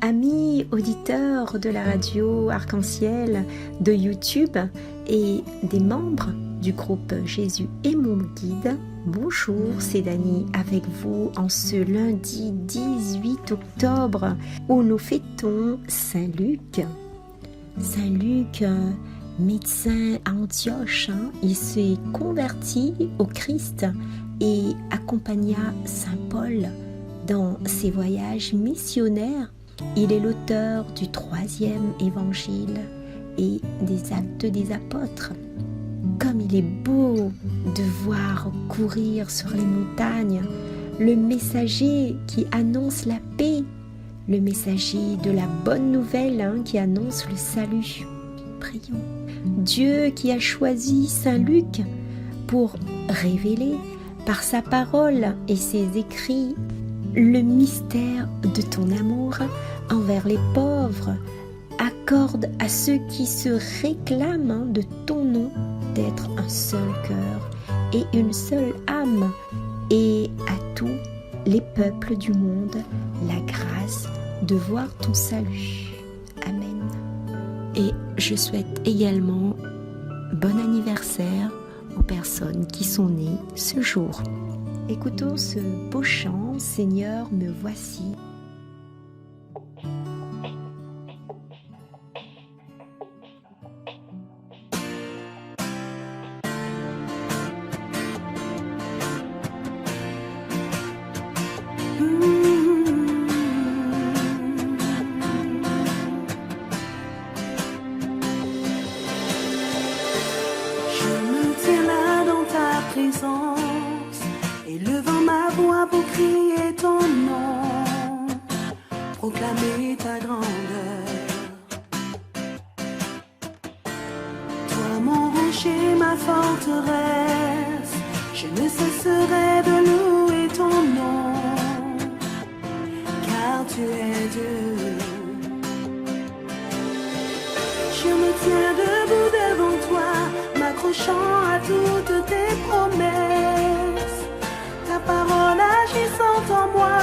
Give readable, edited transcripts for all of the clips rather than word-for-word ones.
Amis auditeurs de la radio Arc-en-Ciel, de YouTube et des membres du groupe Jésus est mon guide, bonjour, c'est Dani avec vous en ce lundi 18 octobre où nous fêtons Saint Luc. Saint Luc, médecin à Antioche, il s'est converti au Christ et accompagna Saint Paul dans ses voyages missionnaires. Il est l'auteur du 3e évangile et des Actes des Apôtres. Comme il est beau de voir courir sur les montagnes le messager qui annonce la paix, le messager de la bonne nouvelle qui annonce le salut. Prions. Dieu qui a choisi Saint Luc pour révéler par sa parole et ses écrits le mystère de ton amour envers les pauvres, accorde à ceux qui se réclament de ton nom d'être un seul cœur et une seule âme, et à tous les peuples du monde la grâce de voir ton salut. Amen. Et je souhaite également bon anniversaire aux personnes qui sont nées ce jour. Écoutons ce beau chant, Seigneur, me voici. Je me tiens là dans ta présence, élevant ma voix pour crier ton nom, proclamer ta grandeur. Toi mon rocher, ma forteresse, je ne cesserai de louer ton nom, car tu es Dieu. Je me tiens debout devant toi, m'accrochant à toutes tes promesses. Ta parole agissant en moi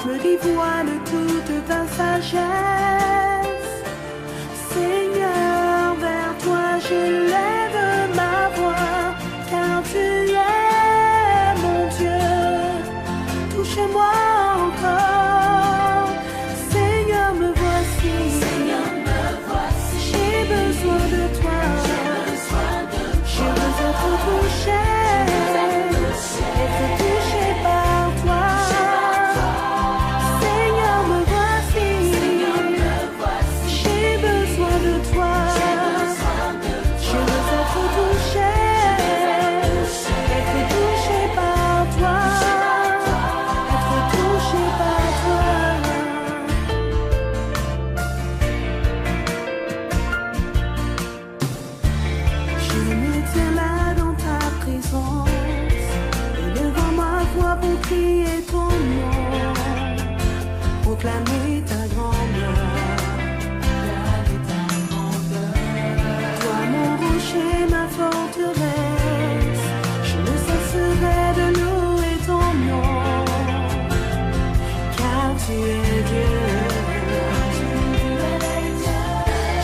me dévoile toute ta sagesse. Seigneur, vers toi je lève ma voix, car tu es mon Dieu. Touche-moi encore, Seigneur, me voici. Seigneur, me voici. J'ai besoin de toi. Je veux être touché, être touché par toi. Seigneur, me voici. J'ai besoin de toi. Je veux être touché, être touché par toi, être touché par toi. Je me tiens là dans ta présence, élevant ma voix pour crier ton nom, proclamer ta grandeur. Toi mon rocher, ma forteresse, je ne cesserai de louer ton nom, car tu es Dieu.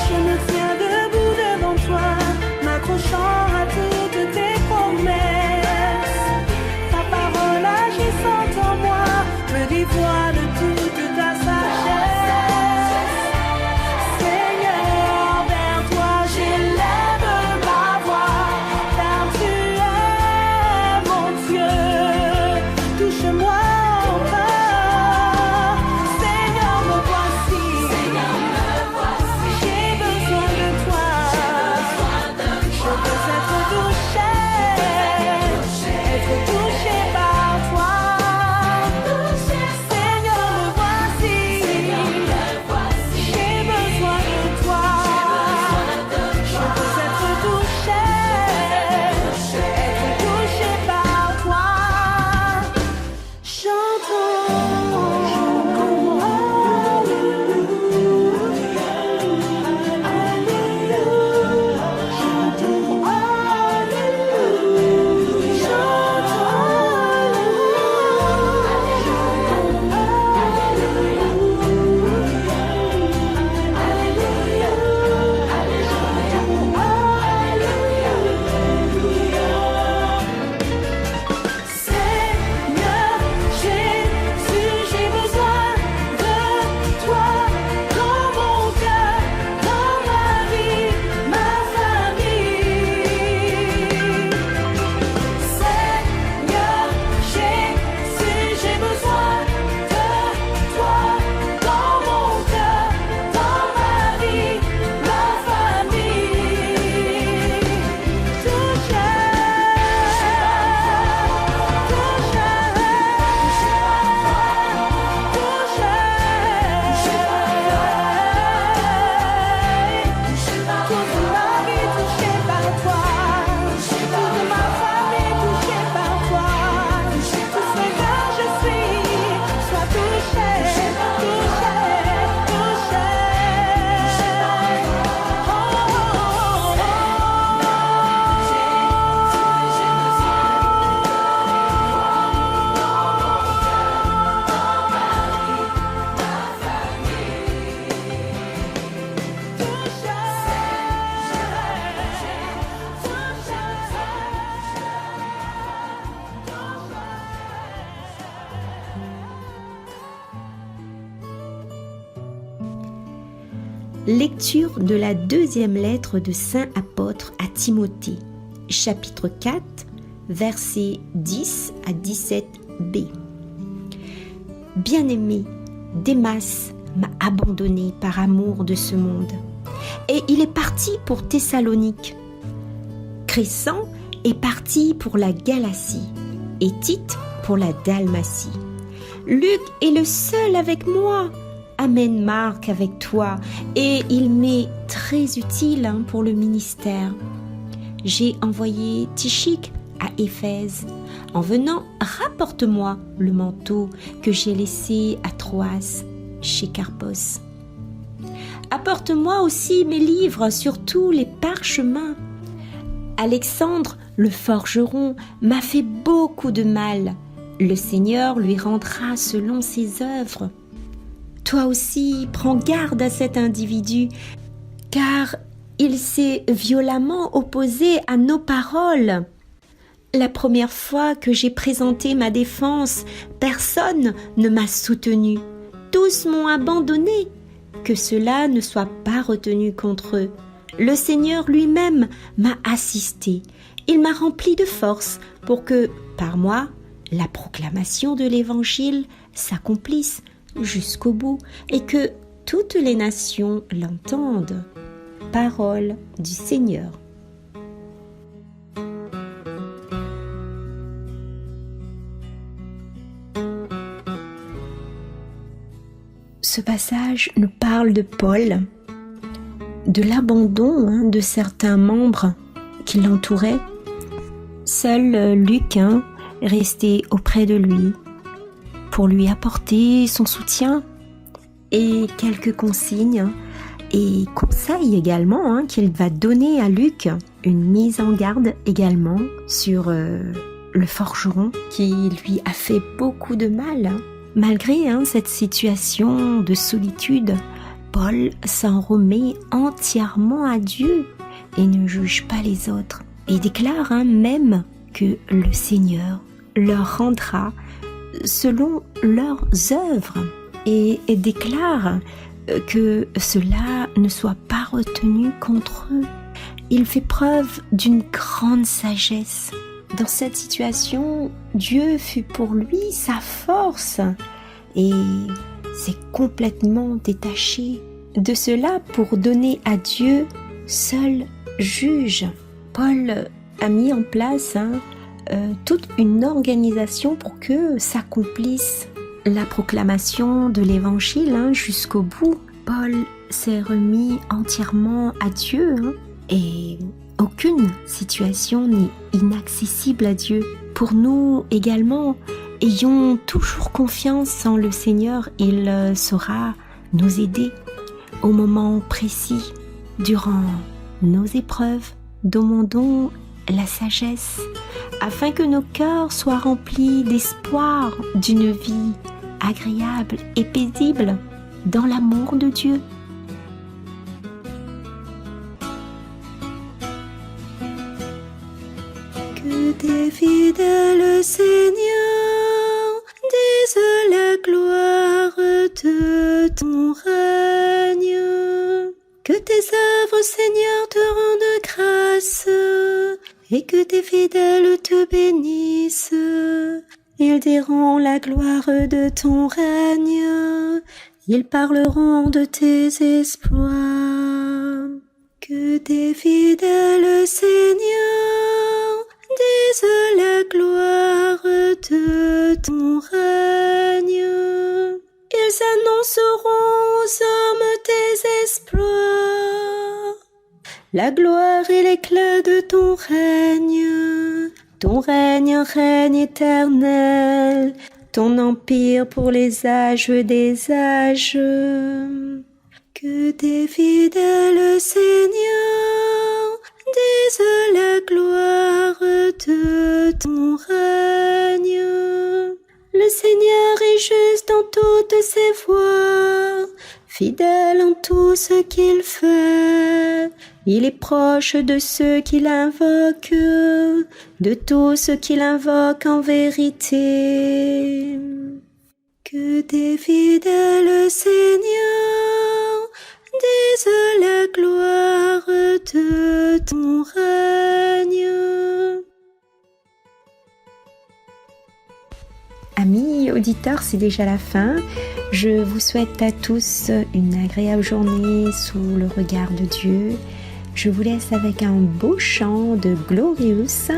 Je me tiens debout devant toi, m'accrochant à toutes tes promesses. Ta parole agissant en moi me dévoile toute ta sagesse. Seigneur, vers toi j'élève ma voix, car tu es mon Dieu. Touche-moi encore, Seigneur, me voici. J'ai besoin de toi. Je veux être touché, être touché par toi. Seigneur, Lecture de la deuxième lettre de Saint apôtre à Timothée, chapitre 4, versets 10 à 17b. Bien-aimé, Démas m'a abandonné par amour de ce monde, et il est parti pour Thessalonique. Crescens est parti pour la Galatie, et Tite pour la Dalmatie. Luc est le seul avec moi. Amène Marc avec toi, et il m'est très utile pour le ministère. J'ai envoyé Tychik à Éphèse. En venant, rapporte-moi le manteau que j'ai laissé à Troas, chez Carpos. Apporte-moi aussi mes livres, surtout les parchemins. Alexandre, le forgeron, m'a fait beaucoup de mal. Le Seigneur lui rendra selon ses œuvres. Toi aussi, prends garde à cet individu, car il s'est violemment opposé à nos paroles. La première fois que j'ai présenté ma défense, personne ne m'a soutenu. Tous m'ont abandonné. Que cela ne soit pas retenu contre eux. Le Seigneur lui-même m'a assisté. Il m'a rempli de force pour que, par moi, la proclamation de l'Évangile s'accomplisse jusqu'au bout et que toutes les nations l'entendent. Parole du Seigneur. Ce passage nous parle de Paul, de l'abandon de certains membres qui l'entouraient. Seul Luc restait auprès de lui pour lui apporter son soutien et quelques consignes et conseils également qu'il va donner à Luc. Une mise en garde également sur le forgeron qui lui a fait beaucoup de mal. Malgré cette situation de solitude, Paul s'en remet entièrement à Dieu et ne juge pas les autres. Et déclare même que le Seigneur leur rendra selon leurs œuvres et déclare que cela ne soit pas retenu contre eux. Il fait preuve d'une grande sagesse. Dans cette situation, Dieu fut pour lui sa force et s'est complètement détaché de cela pour donner à Dieu seul juge. Paul a mis en place toute une organisation pour que s'accomplisse la proclamation de l'Évangile jusqu'au bout. Paul s'est remis entièrement à Dieu et aucune situation n'est inaccessible à Dieu. Pour nous également, ayons toujours confiance en le Seigneur, il saura nous aider au moment précis. Durant nos épreuves, demandons la sagesse afin que nos cœurs soient remplis d'espoir d'une vie agréable et paisible dans l'amour de Dieu. Que tes fidèles, Seigneur, disent la gloire de ton règne. Que tes œuvres, Seigneur, te rendent grâce et que tes fidèles te bénissent. Ils diront la gloire de ton règne, ils parleront de tes exploits. Que tes fidèles, Seigneur, disent la gloire de ton règne. Ils annonceront aux hommes tes exploits. La gloire et l'éclat de ton règne, règne éternel, ton empire pour les âges des âges. Que tes fidèles, Seigneur, disent la gloire de ton règne. Le Seigneur est juste dans toutes ses voies, fidèle en tout ce qu'il fait. Il est proche de ceux qui l'invoquent, de tous ceux qui l'invoquent en vérité. Que tes fidèles, Seigneur, disent la gloire de ton règne. Amis auditeurs, c'est déjà la fin. Je vous souhaite à tous une agréable journée sous le regard de Dieu. Je vous laisse avec un beau chant de Glorious.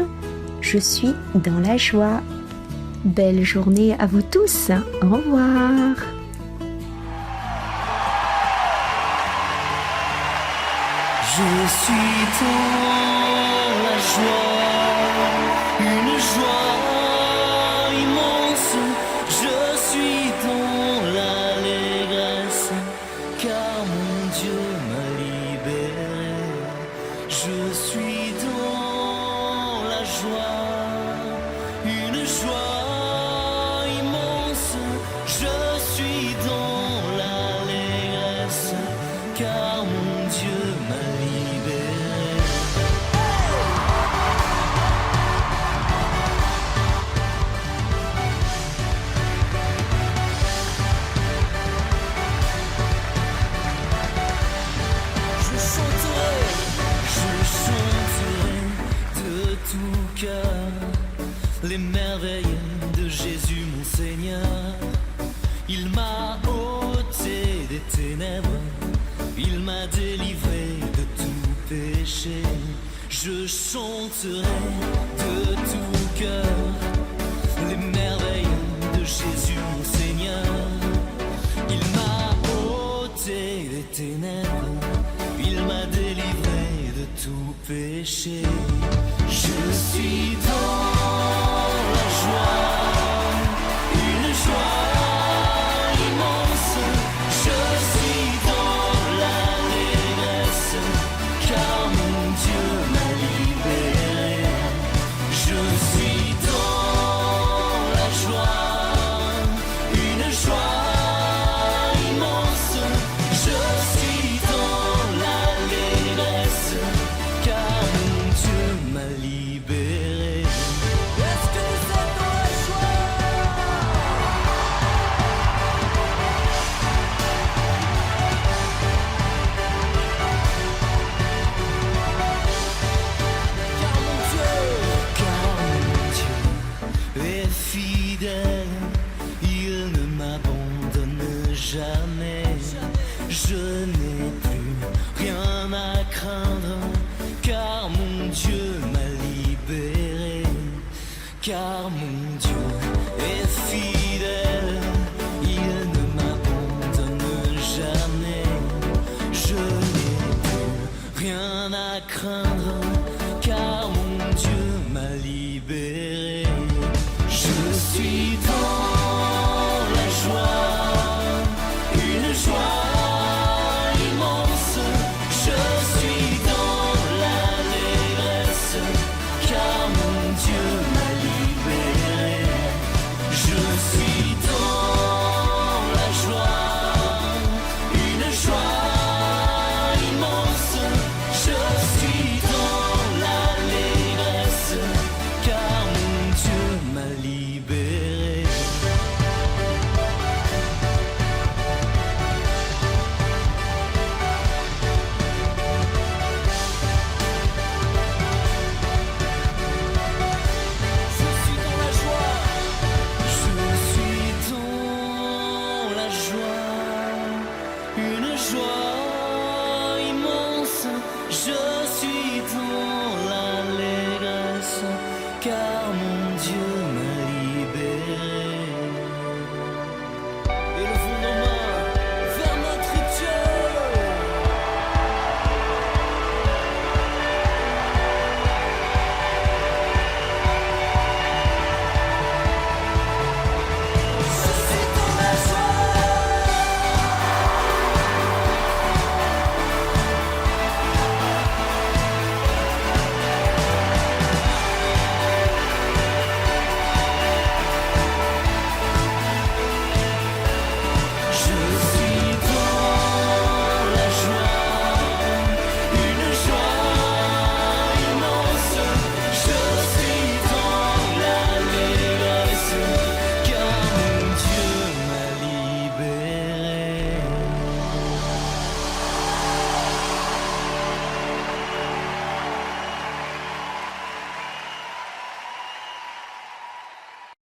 Je suis dans la joie. Belle journée à vous tous. Au revoir. Je suis dans la joie, une joie immense. Je suis dans l'allégresse, car mon Dieu m'a libéré. Je suis dans la joie, une joie immense. Je suis dans l'allégresse, car mon Dieu m'a libéré. Je chanterai de tout cœur les merveilles de Jésus mon Seigneur. Il m'a ôté des ténèbres, il m'a délivré de tout péché. Je chanterai de tout cœur les merveilles de Jésus mon Seigneur. Il m'a ôté les ténèbres, il m'a délivré de tout péché. Je suis dans la joie, une joie immense. Je suis dans l'allégresse, car mon Dieu m'a libéré. Je suis dans la joie, une joie immense. Je suis dans l'allégresse, car mon Dieu m'a libéré. Est-ce que vous êtes dans la joie? Car mon Dieu est fidèle, il ne m'abandonne jamais. Je n'ai plus rien à craindre, car mon Dieu m'a libéré. Car mon Dieu est fidèle, il ne m'abandonne jamais. Je n'ai plus rien à craindre, car mon Dieu m'a libéré. Je suis dans la joie, une joie immense. Je suis dans l'allégresse, car mon Dieu m'a libéré. Je suis dans la joie, une joie immense. Je suis dans l'allégresse, car mon Dieu m'a libéré. Je suis dans la joie, je suis dans la joie, une joie